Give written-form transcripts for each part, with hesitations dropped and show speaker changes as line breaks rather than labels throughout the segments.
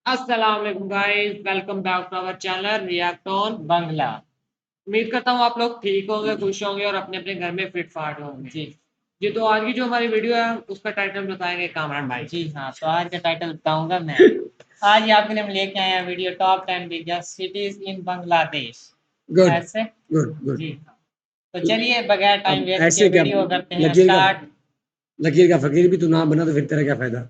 अस्सलाम वालेकुम guys, welcome back to our channel react on Bangla. उम्मीद करता हूँ आप लोग ठीक होंगे, खुश होंगे और अपने-अपने घर में फिट-फाट होंगे।
जी,
जी, तो आज की जो हमारी वीडियो है, उसका टाइटल बताएँगे कामरान भाई।
जी हाँ, तो आज का टाइटल बताऊँगा मैं। आज ही आपके लिए हम लेके आए हैं video top 10 biggest cities in Bangladesh.
Good,
कैसे?
Good, good.
जी हाँ। तो चलिए बगैर टाइम
अब
वेस्ट किए
ऐसे क्या
वीडियो करते हैं
लकीर का
स्टार्ट।
लकीर का फकीर भी तू ना बना तो फिर तेरा क्या फायदा।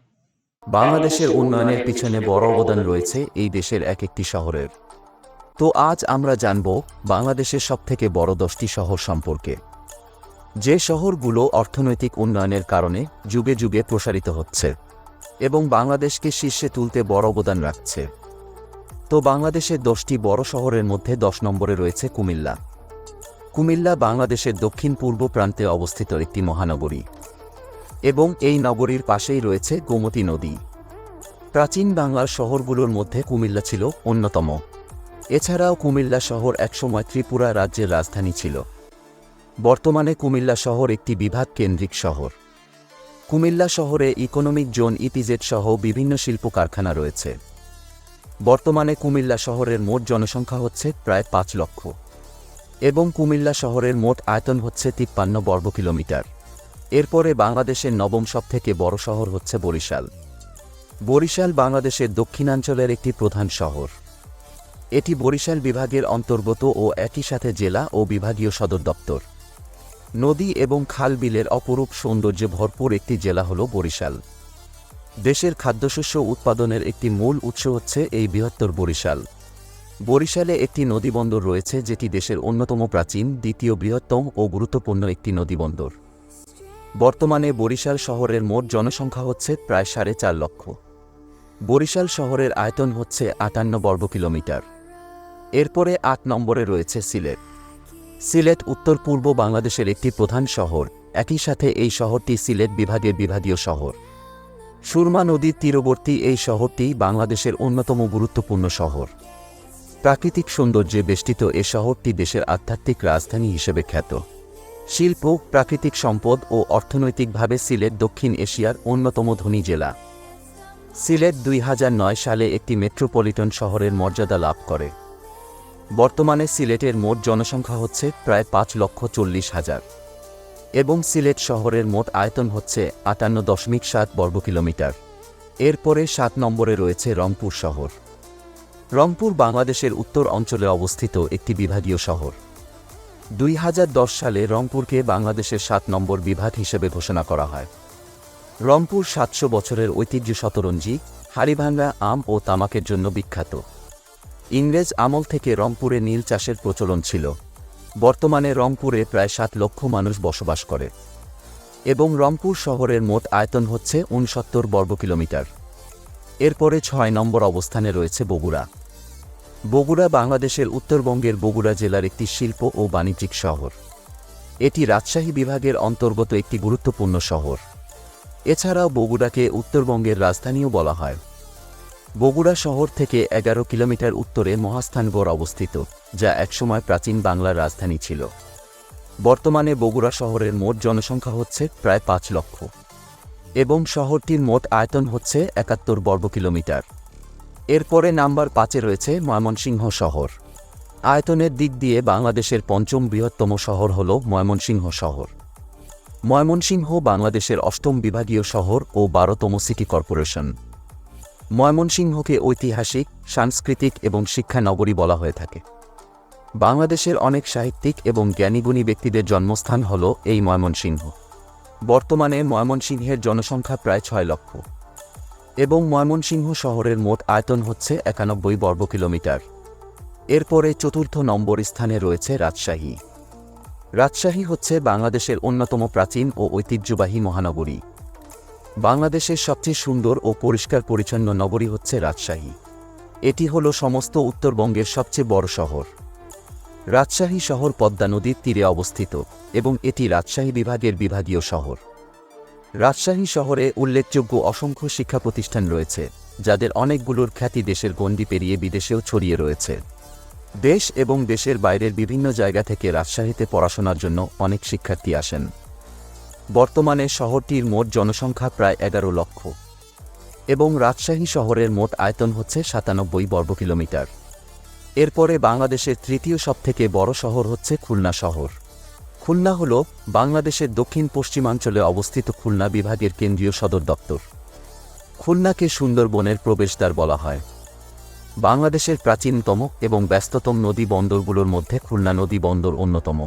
বাংলাদেশের উন্নয়নের পিছনে বড় অবদান রয়েছে এই দেশের এক একটি শহরের। তো আজ আমরা জানব বাংলাদেশের সবথেকে বড় 10টি শহর সম্পর্কে, যে শহরগুলো অর্থনৈতিক উন্নয়নের কারণে যুগে যুগে প্রসারিত হচ্ছে এবং বাংলাদেশকে শীর্ষে তুলতে বড় অবদান রাখছে। তো বাংলাদেশের 10টি বড় শহরের মধ্যে 10 নম্বরে রয়েছে কুমিল্লা। কুমিল্লা বাংলাদেশের দক্ষিণ পূর্ব প্রান্তে অবস্থিত একটি মহানগরী এবং এই নগরীর পাশেই রয়েছে গোমতী নদী। প্রাচীন বাংলার শহরগুলোর মধ্যে কুমিল্লা ছিল অন্যতম। এছাড়াও কুমিল্লা শহর একসময় ত্রিপুরা রাজ্যের রাজধানী ছিল। বর্তমানে কুমিল্লা শহর একটি বিভাগ কেন্দ্রিক শহর। কুমিল্লা শহরে ইকোনমিক জোন ইপিজেড সহ বিভিন্ন শিল্প কারখানা রয়েছে। বর্তমানে কুমিল্লা শহরের মোট জনসংখ্যা হচ্ছে প্রায় 5 লক্ষ এবং কুমিল্লা শহরের মোট আয়তন হচ্ছে 53 বর্গ কিলোমিটার। এরপরে বাংলাদেশের নবম সবথেকে বড় শহর হচ্ছে বরিশাল। বরিশাল বাংলাদেশের দক্ষিণাঞ্চলের একটি প্রধান শহর। এটি বরিশাল বিভাগের অন্তর্গত ও একই সাথে জেলা ও বিভাগীয় সদর দপ্তর। নদী এবং খাল বিলের অপরূপ সৌন্দর্যে ভরপুর একটি জেলা হল বরিশাল। দেশের খাদ্যশস্য উৎপাদনের একটি মূল উৎস হচ্ছে এই বৃহত্তর বরিশাল। বরিশালে একটি নদীবন্দর রয়েছে, যেটি দেশের অন্যতম প্রাচীন, দ্বিতীয় বৃহত্তম ও গুরুত্বপূর্ণ একটি নদীবন্দর। বর্তমানে বরিশাল শহরের মোট জনসংখ্যা হচ্ছে প্রায় 4.5 লক্ষ। বরিশাল শহরের আয়তন হচ্ছে 58 বর্গ কিলোমিটার। এরপরে 8 নম্বরে রয়েছে সিলেট। সিলেট উত্তর পূর্ব বাংলাদেশের একটি প্রধান শহর। একই সাথে এই শহরটি সিলেট বিভাগের বিভাগীয় শহর। সুরমা নদীর তীরবর্তী এই শহরটি বাংলাদেশের অন্যতম গুরুত্বপূর্ণ শহর। প্রাকৃতিক সৌন্দর্যে বেষ্টিত এ শহরটি দেশের আধ্যাত্মিক রাজধানী হিসেবে খ্যাত। শিল্প, প্রাকৃতিক সম্পদ ও অর্থনৈতিকভাবে সিলেট দক্ষিণ এশিয়ার অন্যতম ধনী জেলা। সিলেট 2009 সালে একটি মেট্রোপলিটন শহরের মর্যাদা লাভ করে। বর্তমানে সিলেটের মোট জনসংখ্যা হচ্ছে প্রায় 5,40,000 এবং সিলেট শহরের মোট আয়তন হচ্ছে 58.7 বর্গ কিলোমিটার। এরপরে 7 নম্বরে রয়েছে রংপুর শহর। রংপুর বাংলাদেশের উত্তর অঞ্চলে অবস্থিত একটি বিভাগীয় শহর। 2010 সালে রংপুরকে বাংলাদেশের 7 নম্বর বিভাগ হিসেবে ঘোষণা করা হয়। রংপুর 700 বছরের ঐতিহ্য, শতরঞ্জি, হাড়িভাঙ্গা, আম ও তামাকের জন্য বিখ্যাত। ইংরেজ আমল থেকে রংপুরে নীল চাষের প্রচলন ছিল। বর্তমানে রংপুরে প্রায় 7 লক্ষ মানুষ বসবাস করে এবং রংপুর শহরের মোট আয়তন হচ্ছে 69 বর্গ কিলোমিটার। এরপরে 6 নম্বর অবস্থানে রয়েছে বগুড়া। বগুড়া বাংলাদেশের উত্তরবঙ্গের বগুড়া জেলার একটি শিল্প ও বাণিজ্যিক শহর। এটি রাজশাহী বিভাগের অন্তর্গত একটি গুরুত্বপূর্ণ শহর। এছাড়াও বগুড়াকে উত্তরবঙ্গের রাজধানীও বলা হয়। বগুড়া শহর থেকে 11 কিলোমিটার উত্তরে মহাস্থানগড় অবস্থিত, যা একসময় প্রাচীন বাংলার রাজধানী ছিল। বর্তমানে বগুড়া শহরের মোট জনসংখ্যা হচ্ছে প্রায় 5 লক্ষ এবং শহরটির মোট আয়তন হচ্ছে 71 বর্গ কিলোমিটার। এরপরে নাম্বার 5-এ রয়েছে ময়মনসিংহ শহর। আয়তনের দিক দিয়ে বাংলাদেশের 5ম বৃহত্তম শহর হল ময়মনসিংহ শহর। ময়মনসিংহ বাংলাদেশের 8ম বিভাগীয় শহর ও 12তম সিটি কর্পোরেশন। ময়মনসিংহকে ঐতিহাসিক, সাংস্কৃতিক এবং শিক্ষা নগরী বলা হয়ে থাকে। বাংলাদেশের অনেক সাহিত্যিক এবং জ্ঞানীগুণী ব্যক্তিদের জন্মস্থান হল এই ময়মনসিংহ। বর্তমানে ময়মনসিংহের জনসংখ্যা প্রায় 6 লক্ষ এবং ময়মনসিংহ শহরের মোট আয়তন হচ্ছে 91 বর্গ কিলোমিটার। এরপরে 4র্থ নম্বর স্থানে রয়েছে রাজশাহী। রাজশাহী হচ্ছে বাংলাদেশের অন্যতম প্রাচীন ও ঐতিহ্যবাহী মহানগরী। বাংলাদেশের সবচেয়ে সুন্দর ও পরিষ্কার পরিচ্ছন্ন নগরী হচ্ছে রাজশাহী। এটি হল সমস্ত উত্তরবঙ্গের সবচেয়ে বড় শহর। রাজশাহী শহর পদ্মা নদীর তীরে অবস্থিত এবং এটি রাজশাহী বিভাগের বিভাগীয় শহর। রাজশাহী শহরে উল্লেখযোগ্য অসংখ্য শিক্ষা প্রতিষ্ঠান রয়েছে, যাদের অনেকগুলোর খ্যাতি দেশের গণ্ডি পেরিয়ে বিদেশেও ছড়িয়ে রয়েছে। দেশ এবং দেশের বাইরের বিভিন্ন জায়গা থেকে রাজশাহীতে পড়াশোনার জন্য অনেক শিক্ষার্থী আসেন। বর্তমানে শহরটির মোট জনসংখ্যা প্রায় 11 লক্ষ এবং রাজশাহী শহরের মোট আয়তন হচ্ছে 97 বর্গ কিলোমিটার। এরপরে বাংলাদেশের তৃতীয় সবথেকে বড় শহর হচ্ছে খুলনা শহর। খুলনা হল বাংলাদেশের দক্ষিণ পশ্চিমাঞ্চলে অবস্থিত খুলনা বিভাগের কেন্দ্রীয় সদর দপ্তর। খুলনাকে সুন্দরবনের প্রবেশদ্বার বলা হয়। বাংলাদেশের প্রাচীনতম এবং ব্যস্ততম নদী বন্দরগুলোর মধ্যে খুলনা নদী বন্দর অন্যতম।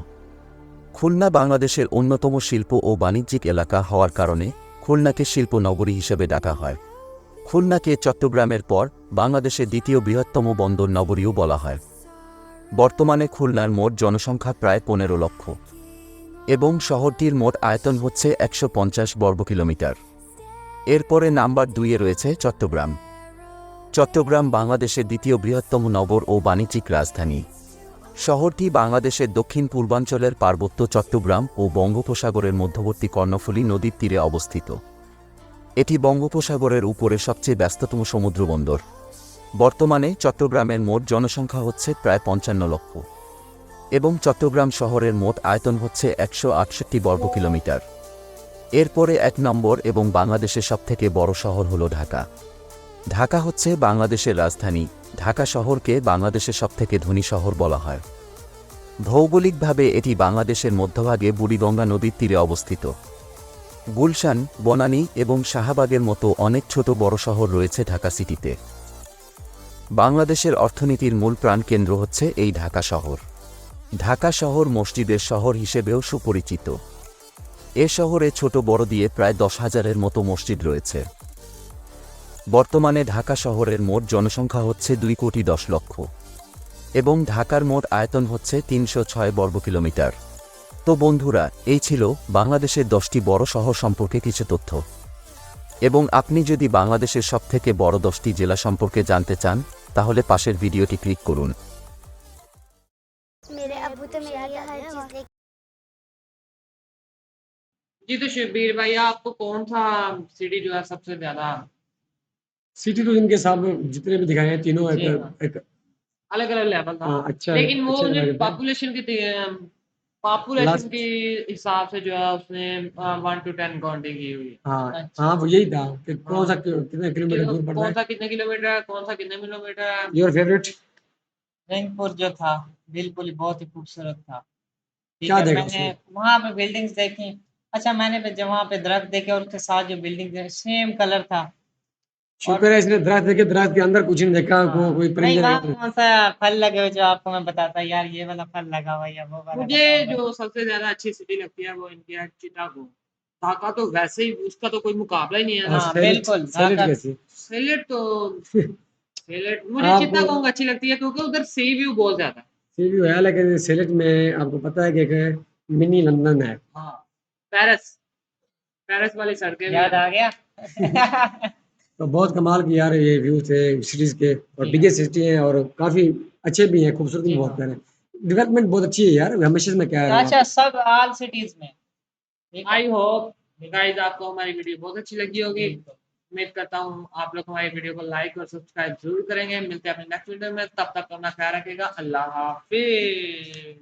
খুলনা বাংলাদেশের অন্যতম শিল্প ও বাণিজ্যিক এলাকা হওয়ার কারণে খুলনাকে শিল্প নগরী হিসেবে ডাকা হয়। খুলনাকে চট্টগ্রামের পর বাংলাদেশের দ্বিতীয় বৃহত্তম বন্দর নগরীও বলা হয়। বর্তমানে খুলনার মোট জনসংখ্যা প্রায় 15 লক্ষ এবং শহরটির মোট আয়তন হচ্ছে 150 বর্গ কিলোমিটার। এরপরে নাম্বার 2-এ রয়েছে চট্টগ্রাম। চট্টগ্রাম বাংলাদেশের দ্বিতীয় বৃহত্তম নগর ও বাণিজ্যিক রাজধানী। শহরটি বাংলাদেশের দক্ষিণ পূর্বাঞ্চলের পার্বত্য চট্টগ্রাম ও বঙ্গোপসাগরের মধ্যবর্তী কর্ণফুলী নদীর তীরে অবস্থিত। এটি বঙ্গোপসাগরের উপরে সবচেয়ে ব্যস্ততম সমুদ্রবন্দর। বর্তমানে চট্টগ্রামের মোট জনসংখ্যা হচ্ছে প্রায় 55 লক্ষ এবং চট্টগ্রাম শহরের মোট আয়তন হচ্ছে 168 বর্গ কিলোমিটার। এরপরে 1 নম্বর এবং বাংলাদেশের সবথেকে বড় শহর হল ঢাকা। ঢাকা হচ্ছে বাংলাদেশের রাজধানী। ঢাকা শহরকে বাংলাদেশের সবথেকে ধনী শহর বলা হয়। ভৌগোলিকভাবে এটি বাংলাদেশের মধ্যভাগে বুড়িগঙ্গা নদীর তীরে অবস্থিত। গুলশান, বনানী এবং শাহবাগের মতো অনেক ছোট বড় শহর রয়েছে ঢাকা সিটিতে। বাংলাদেশের অর্থনীতির মূল প্রাণকেন্দ্র হচ্ছে এই ঢাকা শহর। ঢাকা শহর মসজিদের শহর হিসেবেও সুপরিচিত। এ শহরে ছোট বড় দিয়ে প্রায় 10,000-এর মতো মসজিদ রয়েছে। বর্তমানে ঢাকা শহরের মোট জনসংখ্যা হচ্ছে 2,10,00,000 এবং ঢাকার মোট আয়তন হচ্ছে 306 বর্গ কিলোমিটার। তো বন্ধুরা, এই ছিল বাংলাদেশের 10টি বড় শহর সম্পর্কে কিছু তথ্য। এবং আপনি যদি বাংলাদেশের সবথেকে বড় 10টি জেলা সম্পর্কে জানতে চান তাহলে পাশের ভিডিওটি ক্লিক করুন।
मेरे अब्बू तो मेरे लिए हर चीज लेके
जी तो शब्बीर भाई आपको कौन सा सिटी जो है सबसे ज्यादा
सिटी तो इनके सामने जितने भी दिखाए हैं तीनों
जी हाँ।
एक
अलग अलग लेवल था,
हाँ, अच्छा
लेकिन वो
अच्छा
मुझे
लगा था।
पॉपुलेशन पॉपुलेशन
Last-
के हिसाब से जो है उसने 1 to 10 काउंटिंग की हुई है।
हाँ
अच्छा।
हाँ, वो यही था कि कौन सा
हाँ।
कितने किलोमीटर दूर पड़ रहा
कौन
है।
सा कितने किलोमीटर है, कौन सा कितने किलोमीटर है।
योर फेवरेट
रंगपुर जो था बिल्कुल बहुत ही खूबसूरत था। ठीक
क्या
है,
देखा
मैंने
उसमें?
वहाँ पे बिल्डिंग्स देखी। अच्छा, मैंने जब वहाँ पे दरख्त देखे और उसके साथ जो बिल्डिंग सेम कलर था।
शुक्र है इसने दरख्त देखे, दरख्त के अंदर कुछ नहीं देखा,
हाँ,
कोई
नहीं
परिंदे
वहाँ
नहीं।
कौन सा फल लगे हुए जो आपको मैं बताता यार ये वाला फल लगा हुआ है या वो वाला
मुझे
लगा हुआ है।
जो सबसे ज्यादा अच्छी सिटी लगती है वो इनकी है चिटागो। ढाका तो वैसे ही उसका तो कोई मुकाबला ही नहीं है
और
ना।
हाँ,
सैलेड
बिल्कुल,
सैलेड
ढाका-
कैसी?
सेलेट तो सेलेट मुझे
आप
चित्तागोंग अच्छी लगती है क्योंकि उधर सी व्यू बहुत ज्यादा है।
सी व्यू है, लेकिन सैलेड में आपको पता है कि एक मिनी लंदन है।
हाँ, पेरिस पेरिस वाली सड़कें भी
याद
हैं।
आ गया।
तो बहुत कमाल की यार ये व्यू थे सिटीज के, और
जी
बिगेस्ट सिटी है और काफी अच्छे भी हैं, खूबसूरत भी
जी
बहुत
हाँ।
प्यारे हैं। डेवलपमेंट बहुत अच्छी है यार, हमेशा से मैं कह रहा हूँ
अच्छा,
आपको।
सब ऑल सिटीज में। ठीक है,
आई होप गाइस आपको हमारी वीडियो बहुत अच्छी लगी होगी।
बिल्कुल।
उम्मीद करता हूँ आप लोग हमारी वीडियो को लाइक और सब्सक्राइब जरूर करेंगे। मिलते हैं अपने नेक्स्ट वीडियो में, तब तक अपना ख्याल रखिएगा। अल्लाह हाफिज।